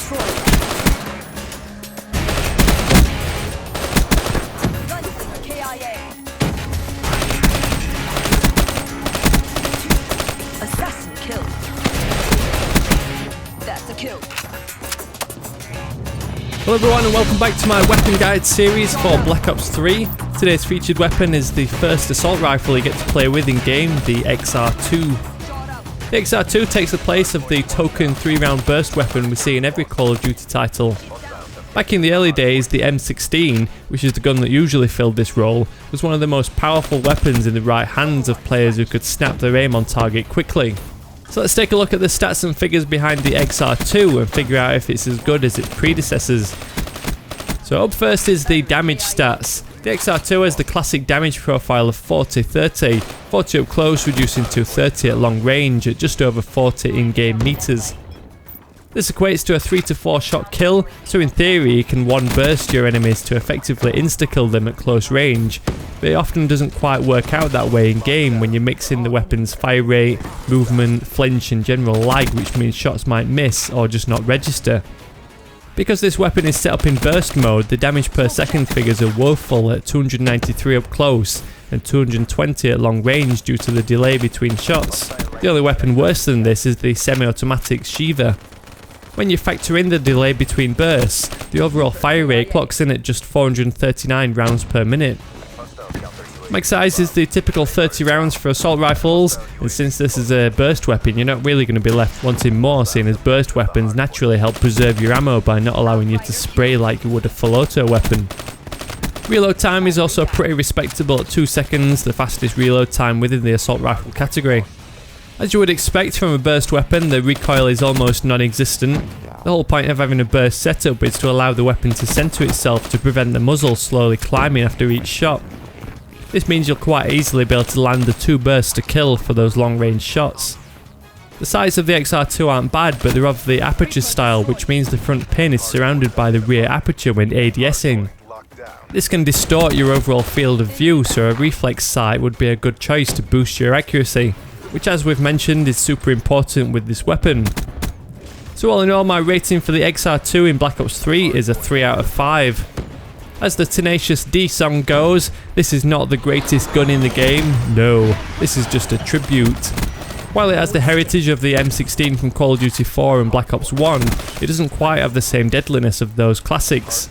destroyed. Gunslinger KIA. Assassin killed. That's a kill. Hello everyone and welcome back to my weapon guide series for Black Ops 3. Today's featured weapon is the first assault rifle you get to play with in game, the XR-2. The XR-2 takes the place of the token 3-round burst weapon we see in every Call of Duty title. Back in the early days, the M16, which is the gun that usually filled this role, was one of the most powerful weapons in the right hands of players who could snap their aim on target quickly. So let's take a look at the stats and figures behind the XR-2 and figure out if it's as good as its predecessors. So up first is the damage stats. The XR-2 has the classic damage profile of 40-30, 40 up close reducing to 30 at long range at just over 40 in-game meters. This equates to a 3 to 4 shot kill, so in theory you can one burst your enemies to effectively insta-kill them at close range, but it often doesn't quite work out that way in game when you mix in the weapon's fire rate, movement, flinch and general lag, which means shots might miss or just not register. Because this weapon is set up in burst mode, the damage per second figures are woeful at 293 up close and 220 at long range due to the delay between shots. The only weapon worse than this is the semi-automatic Shiva. When you factor in the delay between bursts, the overall fire rate clocks in at just 439 rounds per minute. Mag size is the typical 30 rounds for assault rifles, and since this is a burst weapon, you're not really going to be left wanting more, seeing as burst weapons naturally help preserve your ammo by not allowing you to spray like you would a full auto weapon. Reload time is also pretty respectable at 2 seconds, the fastest reload time within the assault rifle category. As you would expect from a burst weapon, the recoil is almost non-existent. The whole point of having a burst setup is to allow the weapon to center itself to prevent the muzzle slowly climbing after each shot. This means you'll quite easily be able to land the 2 bursts to kill for those long range shots. The sights of the XR-2 aren't bad, but they're of the aperture style, which means the front pin is surrounded by the rear aperture when ADSing. This can distort your overall field of view, so a reflex sight would be a good choice to boost your accuracy, which as we've mentioned is super important with this weapon. So all in all, my rating for the XR-2 in Black Ops 3 is a 3 out of 5. As the Tenacious D song goes, this is not the greatest gun in the game, no, this is just a tribute. While it has the heritage of the M16 from Call of Duty 4 and Black Ops 1, it doesn't quite have the same deadliness of those classics.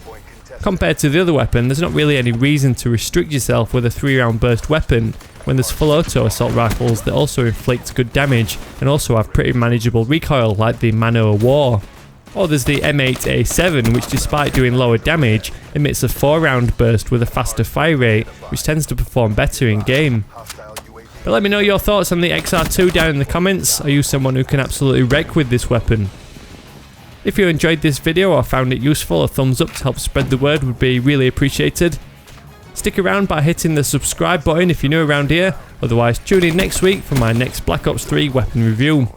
Compared to the other weapon, there's not really any reason to restrict yourself with a 3-round burst weapon when there's full auto assault rifles that also inflict good damage and also have pretty manageable recoil like the Man-O War. Or there's the M8A7, which despite doing lower damage, emits a 4-round burst with a faster fire rate, which tends to perform better in game. But let me know your thoughts on the XR-2 down in the comments. Are you someone who can absolutely wreck with this weapon? If you enjoyed this video or found it useful, a thumbs up to help spread the word would be really appreciated. Stick around by hitting the subscribe button if you're new around here, otherwise tune in next week for my next Black Ops 3 weapon review.